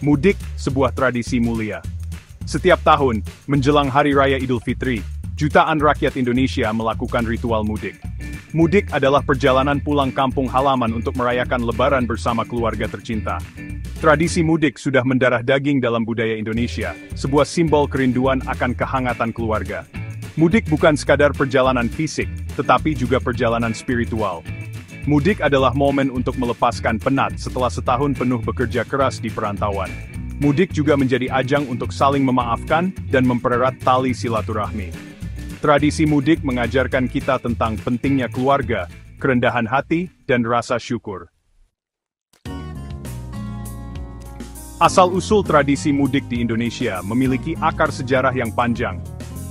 Mudik, sebuah tradisi mulia. Setiap tahun, menjelang Hari Raya Idul Fitri, jutaan rakyat Indonesia melakukan ritual mudik. Mudik adalah perjalanan pulang kampung halaman untuk merayakan Lebaran bersama keluarga tercinta. Tradisi mudik sudah mendarah daging dalam budaya Indonesia, sebuah simbol kerinduan akan kehangatan keluarga. Mudik bukan sekadar perjalanan fisik, tetapi juga perjalanan spiritual. Mudik adalah momen untuk melepaskan penat setelah setahun penuh bekerja keras di perantauan. Mudik juga menjadi ajang untuk saling memaafkan dan mempererat tali silaturahmi. Tradisi mudik mengajarkan kita tentang pentingnya keluarga, kerendahan hati, dan rasa syukur. Asal-usul tradisi mudik di Indonesia memiliki akar sejarah yang panjang.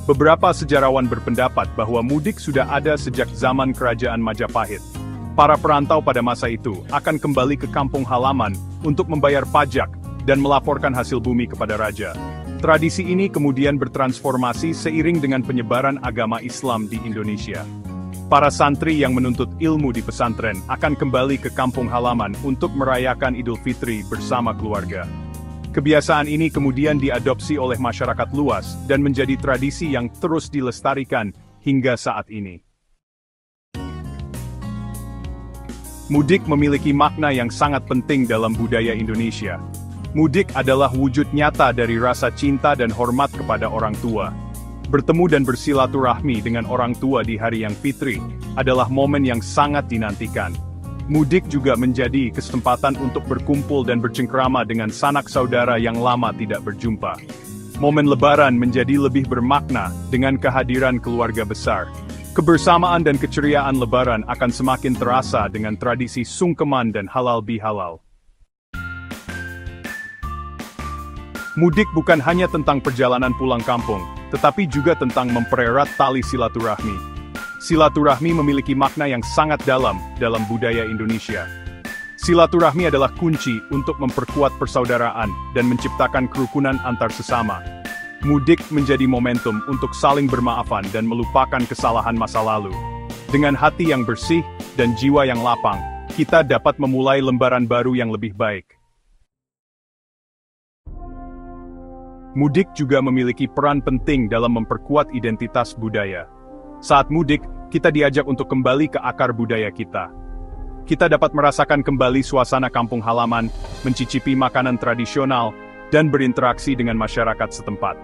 Beberapa sejarawan berpendapat bahwa mudik sudah ada sejak zaman Kerajaan Majapahit. Para perantau pada masa itu akan kembali ke kampung halaman untuk membayar pajak dan melaporkan hasil bumi kepada raja. Tradisi ini kemudian bertransformasi seiring dengan penyebaran agama Islam di Indonesia. Para santri yang menuntut ilmu di pesantren akan kembali ke kampung halaman untuk merayakan Idul Fitri bersama keluarga. Kebiasaan ini kemudian diadopsi oleh masyarakat luas dan menjadi tradisi yang terus dilestarikan hingga saat ini. Mudik memiliki makna yang sangat penting dalam budaya Indonesia. Mudik adalah wujud nyata dari rasa cinta dan hormat kepada orang tua. Bertemu dan bersilaturahmi dengan orang tua di hari yang fitri adalah momen yang sangat dinantikan. Mudik juga menjadi kesempatan untuk berkumpul dan bercengkrama dengan sanak saudara yang lama tidak berjumpa. Momen Lebaran menjadi lebih bermakna dengan kehadiran keluarga besar. Kebersamaan dan keceriaan Lebaran akan semakin terasa dengan tradisi sungkeman dan halal bihalal. Mudik bukan hanya tentang perjalanan pulang kampung, tetapi juga tentang mempererat tali silaturahmi. Silaturahmi memiliki makna yang sangat dalam budaya Indonesia. Silaturahmi adalah kunci untuk memperkuat persaudaraan dan menciptakan kerukunan antar sesama. Mudik menjadi momentum untuk saling bermaafan dan melupakan kesalahan masa lalu. Dengan hati yang bersih dan jiwa yang lapang, kita dapat memulai lembaran baru yang lebih baik. Mudik juga memiliki peran penting dalam memperkuat identitas budaya. Saat mudik, kita diajak untuk kembali ke akar budaya kita. Kita dapat merasakan kembali suasana kampung halaman, mencicipi makanan tradisional, dan berinteraksi dengan masyarakat setempat.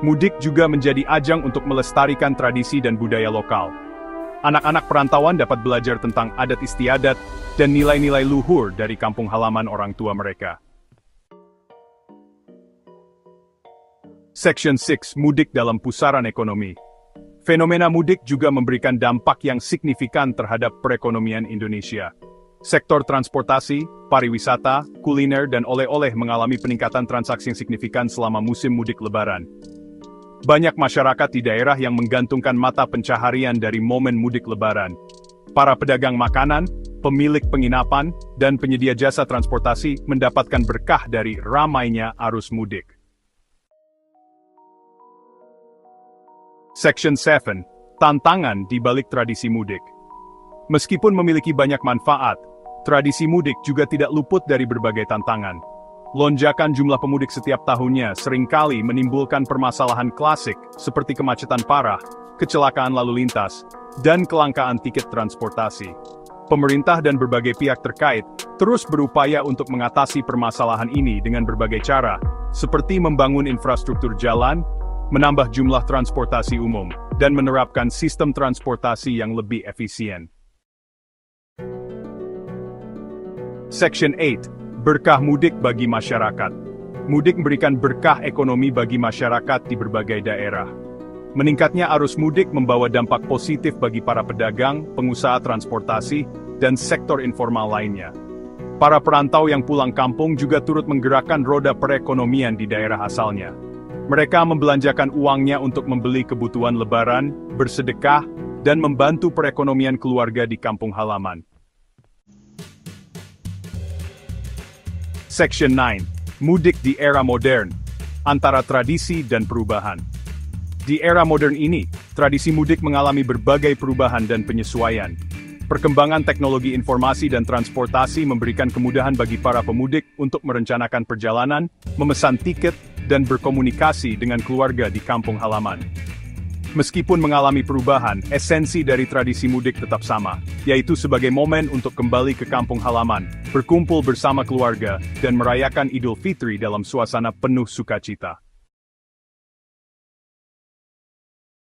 Mudik juga menjadi ajang untuk melestarikan tradisi dan budaya lokal. Anak-anak perantauan dapat belajar tentang adat istiadat dan nilai-nilai luhur dari kampung halaman orang tua mereka. Section 6. Mudik dalam pusaran ekonomi. Fenomena mudik juga memberikan dampak yang signifikan terhadap perekonomian Indonesia. Sektor transportasi, pariwisata, kuliner, dan oleh-oleh mengalami peningkatan transaksi yang signifikan selama musim mudik Lebaran. Banyak masyarakat di daerah yang menggantungkan mata pencaharian dari momen mudik Lebaran. Para pedagang makanan, pemilik penginapan, dan penyedia jasa transportasi mendapatkan berkah dari ramainya arus mudik. Section 7. Tantangan di balik tradisi mudik. Meskipun memiliki banyak manfaat, tradisi mudik juga tidak luput dari berbagai tantangan. Lonjakan jumlah pemudik setiap tahunnya seringkali menimbulkan permasalahan klasik seperti kemacetan parah, kecelakaan lalu lintas, dan kelangkaan tiket transportasi. Pemerintah dan berbagai pihak terkait terus berupaya untuk mengatasi permasalahan ini dengan berbagai cara, seperti membangun infrastruktur jalan, menambah jumlah transportasi umum, dan menerapkan sistem transportasi yang lebih efisien. Section 8. Berkah mudik bagi masyarakat. Mudik memberikan berkah ekonomi bagi masyarakat di berbagai daerah. Meningkatnya arus mudik membawa dampak positif bagi para pedagang, pengusaha transportasi, dan sektor informal lainnya. Para perantau yang pulang kampung juga turut menggerakkan roda perekonomian di daerah asalnya. Mereka membelanjakan uangnya untuk membeli kebutuhan Lebaran, bersedekah, dan membantu perekonomian keluarga di kampung halaman. Section 9. Mudik di era modern. Antara tradisi dan perubahan. Di era modern ini, tradisi mudik mengalami berbagai perubahan dan penyesuaian. Perkembangan teknologi informasi dan transportasi memberikan kemudahan bagi para pemudik untuk merencanakan perjalanan, memesan tiket, dan berkomunikasi dengan keluarga di kampung halaman. Meskipun mengalami perubahan, esensi dari tradisi mudik tetap sama, yaitu sebagai momen untuk kembali ke kampung halaman, berkumpul bersama keluarga, dan merayakan Idul Fitri dalam suasana penuh sukacita.